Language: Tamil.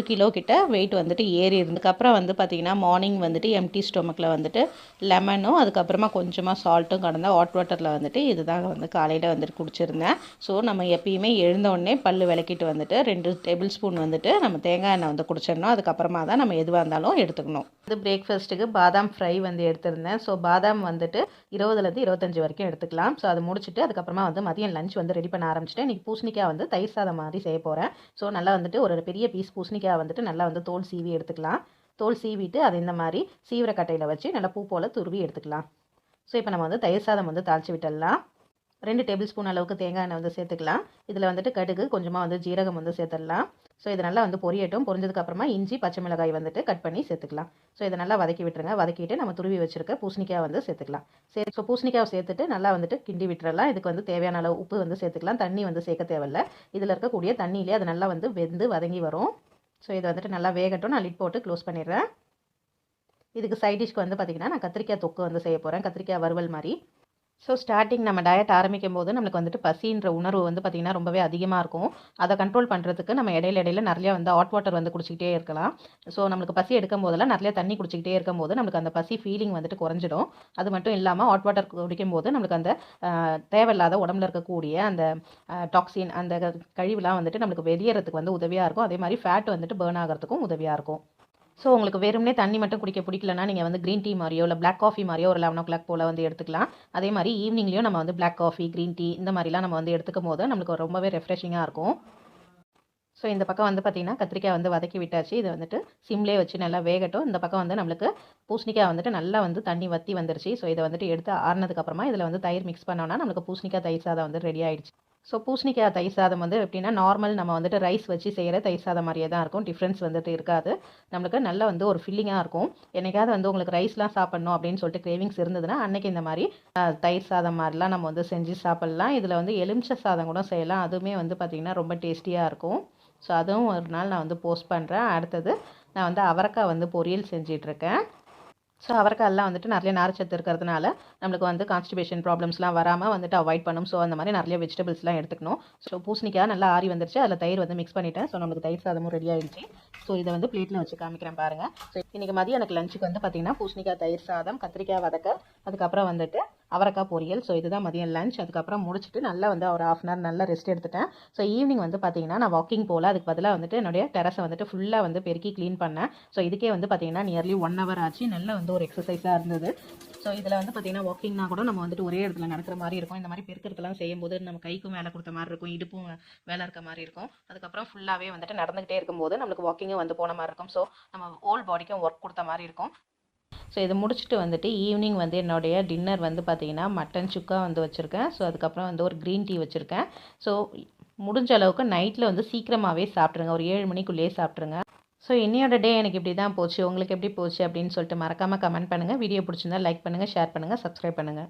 கிலோ கிட்ட வெயிட் வந்துட்டு ஏறி இருந்ததுக்கப்புறம் வந்து பார்த்திங்கன்னா மார்னிங் வந்துட்டு எம்டி ஸ்டொமக்கில் வந்துட்டு லெமனும் அதுக்கப்புறமா கொஞ்சமாக சால்ட்டும் கடந்த ஹாட் வாட்டரில் வந்துட்டு இதுதான் வந்து காலையில் வந்துட்டு குடிச்சிருந்தேன். ஸோ நம்ம எப்பயுமே எழுந்தோடனே பல் விளக்கிட்டு வந்துட்டு 2 டேபிள் ஸ்பூன் வந்துட்டு நம்ம தேங்காய் எண்ணெய் வந்து குடிச்சிடணும். அதுக்கப்புறமா தான் நம்ம எதுவாக இருந்தாலும் எடுத்துக்கணும். இது பிரேக்ஃபாஸ்ட்டுக்கு பாதாம் ஃப்ரை வந்து எடுத்திருந்தேன். ஸோ பாதாம் வந்துட்டு 20லேருந்து 25 வரைக்கும் எடுத்துக்கலாம். ஸோ அதை முடிச்சுட்டு அதுக்கப்புறமா வந்து மதியம் லஞ்ச் வந்து ரெடி பண்ண ஆரம்பிச்சிட்டேன். இன்றைக்கி பூசணிக்காய் வந்து தயிர் சாதம் மாதிரி செய்ய போகிறேன். ஸோ நல்லா வந்துட்டு ஒரு பெரிய பீஸ் பூசணிக்காய் வந்துட்டு நல்லா வந்து தோல் சீவி எடுத்துக்கலாம். தோல் சீவிட்டு அதை இந்த மாதிரி சீவிர கட்டையில் வச்சு நல்லா பூ போல் துருவி எடுத்துக்கலாம். ஸோ இப்போ நம்ம வந்து தயிர் சாதம் வந்து தாளித்து விட்டுடலாம். 2 டேபிள் ஸ்பூன் அளவுக்கு தேங்காய் எண்ணெய் வந்து சேர்த்துக்கலாம். இதில் வந்துட்டு கடுகு கொஞ்சமாக வந்து ஜீரகம் வந்து சேர்த்துடலாம். ஸோ இது நல்லா வந்து பொரியட்டும். பொரிஞ்சதுக்கப்புறமா இஞ்சி பச்சை மிளகாய் வந்துட்டு கட் பண்ணி சேர்த்துக்கலாம். ஸோ இதை நல்லா வதக்கி விட்டுருங்க. வதக்கிட்டு நம்ம துருவி வச்சுருக்க பூசணிக்காய் வந்து சேர்த்துக்கலாம். ஸோ பூசணிக்காய் சேர்த்துட்டு நல்லா வந்துட்டு கிண்டி விட்டுறலாம். இதுக்கு வந்து தேவையான அளவு உப்பு வந்து சேர்த்துக்கலாம். தண்ணி வந்து சேர்க்க தேவையில்லை. இதில் இருக்கக்கூடிய தண்ணியிலே அது நல்லா வந்து வெந்து வதங்கி வரும். ஸோ இதை வந்துட்டு நல்லா வேகட்டும். நான் லிட் போட்டு க்ளோஸ் பண்ணிடுறேன். இதுக்கு சைட் டிஷ்க்கு வந்து பார்த்திங்கன்னா நான் கத்திரிக்காய் தொக்கு வந்து செய்ய போகிறேன். கத்திரிக்காய் வறுவல் மாதிரி. ஸோ ஸ்டார்டிங் நம்ம டயட் ஆரம்பிக்கும் போது நம்மளுக்கு வந்துட்டு பசின்ற உணர்வு வந்து பார்த்திங்கன்னா ரொம்பவே அதிகமாக இருக்கும். அதை கண்ட்ரோல் பண்ணுறதுக்கு நம்ம இடையில நிறையா வந்து ஹாட் வாட்டர் வந்து குடிச்சிக்கிட்டே இருக்கலாம். ஸோ நம்மளுக்கு பசி எடுக்கும் போதெல்லாம் நிறையா தண்ணி குடிச்சிக்கிட்டே இருக்கும் போது நம்மளுக்கு அந்த பசி ஃபீலிங் வந்துட்டு குறைஞ்சிடும். அது மட்டும் இல்லாமல் ஹாட் வாட்டர் குடிக்கும் போது நம்மளுக்கு அந்த தேவையில்லாத உடம்புல இருக்கக்கூடிய அந்த டாக்ஸின் அந்த கழிவுலாம் வந்துட்டு நம்மளுக்கு வெளியேறதுக்கு வந்து உதவியாக இருக்கும். அதே மாதிரி ஃபேட் வந்துட்டு பேர்ன் ஆகிறதுக்கும் உதவியாக இருக்கும். ஸோ உங்களுக்கு வெறுமனே தண்ணி மட்டும் குடிக்க பிடிக்கலனா நீங்கள் வந்து க்ரீன் டீ மாதிரியோ இல்லை பிளாக் காஃபி மாதிரியோ ஒரு 11 o'clock போல் வந்து எடுத்துக்கலாம். அதே மாதிரி ஈவினிங்லேயும் நம்ம வந்து பிளாக் காஃபி க்ரீன் டீ இந்த மாதிரிலாம் நம்ம வந்து எடுத்துக்கும் போது நம்மளுக்கு ரொம்பவே ரெஃப்ரெஷிங்காக இருக்கும். ஸோ இந்த பக்கம் வந்து பார்த்திங்கன்னா கத்திரிக்காய் வந்து வதக்கி விட்டாச்சு. இதை வந்துட்டு சிம்லேயே வச்சு நல்லா வேகட்டும். இந்த பக்கம் வந்து நம்மளுக்கு பூசணிக்காய் வந்துட்டு நல்லா வந்து தண்ணி வற்றி வந்துருச்சு. ஸோ இதை வந்துட்டு எடுத்து ஆறுனதுக்கப்புறமா இதில் வந்து தயிர் மிக்ஸ் பண்ணோன்னா நம்மளுக்கு பூசணிக்காய் தயிர் சாதம் வந்து ரெடி ஆகிடுச்சு. ஸோ பூசணிக்காய் தயிர் சாதம் வந்து எப்படின்னா நார்மல் நம்ம வந்துட்டு ரைஸ் வச்சு செய்கிற தயிர் சாதம் மாதிரியே தான் இருக்கும். டிஃப்ரென்ஸ் வந்துட்டு இருக்காது. நம்மளுக்கு நல்லா வந்து ஒரு ஃபில்லிங்காக இருக்கும். என்னைக்காவது வந்து உங்களுக்கு ரைஸ்லாம் சாப்பிட்ணும் அப்படின்னு சொல்லிட்டு கிரேவிங்ஸ் இருந்ததுன்னா அன்றைக்கி இந்த மாதிரி தயிர் சாதம் மாதிரிலாம் நம்ம வந்து செஞ்சு சாப்பிட்லாம். இதில் வந்து எலுமிச்சை சாதம் கூட செய்யலாம். அதுவுமே வந்து பார்த்திங்கன்னா ரொம்ப டேஸ்டியாக இருக்கும். ஸோ அதுவும் ஒரு நாள் நான் வந்து போஸ்ட் பண்ணுறேன். அடுத்தது நான் வந்து அவரைக்காய் வந்து பொரியல் செஞ்சிட்ருக்கேன். ஸோ அவரைக்காயெல்லாம் வந்துட்டு நிறைய நார்ச்சத்து இருக்கிறதுனால நம்மளுக்கு வந்து கான்ஸ்டிபேஷன் ப்ராப்ளம்ஸ்லாம் வராமல் வந்துட்டு அவாய்ட் பண்ணும். ஸோ அந்த மாதிரி நிறைய வெஜிடபிள்ஸ்லாம் எடுத்துக்கணும். ஸோ பூசணிக்காய் நல்லா ஆறி வந்துருச்சு. அதில் தயிர் வந்து மிக்ஸ் பண்ணிவிட்டேன். ஸோ நம்மளுக்கு தயிர் சாதமும் ரெடி ஆகிடுச்சு. ஸோ இதை வந்து பிளேட்டில் வச்சு காமிக்கிறேன் பாருங்கள். ஸோ இன்றைக்கி மதியம் எனக்கு லஞ்சுக்கு வந்து பார்த்திங்கன்னா பூசணிக்காய் தயிர் சாதம், கத்திரிக்காய் வதக்க, அதுக்கப்புறம் வந்துட்டு அவரைக்காய் பொரியல். ஸோ இதுதான் மதியம் லஞ்ச். அதுக்கப்புறம் முடிச்சுட்டு நல்லா வந்து ஒரு 1/2 hour நல்லா ரெஸ்ட் எடுத்துட்டேன். ஸோ ஈவினிங் வந்து பார்த்திங்கன்னா நான் வாக்கிங் போகல. அதுக்கு பதிலாக வந்துட்டு என்னுடைய டெரஸை வந்துட்டு ஃபுல்லாக வந்து பெருக்கி க்ளீன் பண்ணேன். ஸோ இதுக்கே வந்து பார்த்திங்கன்னா நியர்லி 1 hour ஆச்சு. நல்லா வந்து ஒரு எக்ஸசைஸாக இருந்தது. ஸோ இதில் வந்து பார்த்திங்கன்னா வாக்கிங்னா கூட நம்ம வந்துட்டு ஒரே இடத்துல நடக்கிற மாதிரி இருக்கும். இந்த மாதிரி பெருக்கிறதுலாம் செய்யும்போது நம்ம கைக்கும் வேலை கொடுத்த மாதிரி இருக்கும், இடுப்பும் வேலை இருக்க மாதிரி இருக்கும். அதுக்கப்புறம் ஃபுல்லாகவே வந்துட்டு நடந்துகிட்டே இருக்கும்போது நம்மளுக்கு வாக்கிங்கும் வந்து போன மாதிரி இருக்கும். ஸோ நம்ம ஹோல் பாடிக்கும் ஒர்க் கொடுத்த மாதிரி இருக்கும். ஸோ இதை முடிச்சுட்டு வந்துட்டு ஈவினிங் வந்து என்னுடைய டின்னர் வந்து பார்த்திங்கன்னா மட்டன் சுக்கா வந்து வச்சுருக்கேன். ஸோ அதுக்கப்புறம் வந்து ஒரு க்ரீன் டீ வச்சுருக்கேன். ஸோ முடிஞ்ச அளவுக்கு நைட்டில் வந்து சீக்கிரமாகவே சாப்பிட்ருங்க. ஒரு 7 மணிக்குள்ளேயே சாப்பிட்ருங்க. ஸோ இன்னையோட டே எனக்கு இப்படி தான் போச்சு. உங்களுக்கு எப்படி போச்சு அப்படின்னு சொல்லிட்டு மறக்காமல் கமெண்ட் பண்ணுங்கள். வீடியோ பிடிச்சிருந்தா லைக் பண்ணுங்கள், ஷேர் பண்ணுங்கள், சப்ஸ்கிரைப் பண்ணுங்கள்.